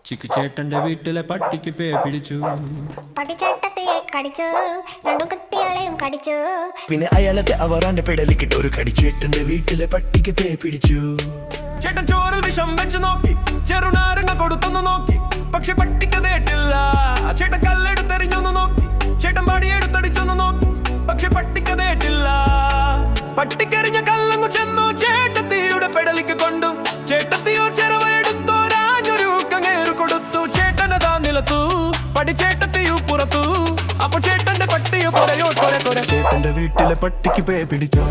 ചിക്കുചേട്ടന്റെ വീട്ടിലെ പട്ടിക്ക് പേ പിടിച്ചു. പട്ടിച്ചേട്ടത്തിയെ കടിച്ചു, രണ്ടു കുട്ടികളെയും കടിച്ചു. പിന്നെ അയാളത്തെ അവറാന്റെ പെടലിക്കിട്ട് ഒരു കടിച്ചേട്ടന്റെ വീട്ടിലെ പട്ടിക്ക് പേ പിടിച്ചു. ചേട്ടൻ ചോറിൽ വിഷം വെച്ച് നോക്കി, ചെറുനാരങ്ങ കൊടുത്തൊന്നു നോക്കി, പക്ഷെ പട്ടിക്ക് തേട്ടില്ല. ചേട്ടൻ കല്ലെടുത്തെറിഞ്ഞൊന്നു നോക്കി, ചേട്ടൻ പടിയെടുത്തടിച്ചൊന്നു നോക്കി, പക്ഷെ പട്ടിക്ക് തേട്ടില്ല. പട്ടിക്കെറിഞ്ഞ കല്ലങ്ങു ചെന്നു ചേട്ടത്തിയുടെ പെടലിക്ക് കൊണ്ടു. ചേട്ടത്തിയോ ചെറുവെടുത്തു, രാജൊരു കങ്ങേറ് കൊടുത്തു. ചേട്ടനതാ നിലത്തു, പടിച്ചേട്ടത്തിയു പുറത്തു. അപ്പൊ ചേട്ടന്റെ പട്ടിയോ കൊരയോ കൊര കൊര. ചേട്ടന്റെ വീട്ടിലെ പട്ടിക്ക് പേ പിടിച്ചു.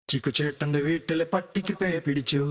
ചിക്കുചേട്ടന്റെ വീട്ടിലെ പട്ടിക്ക് പേ പിടിച്ചു.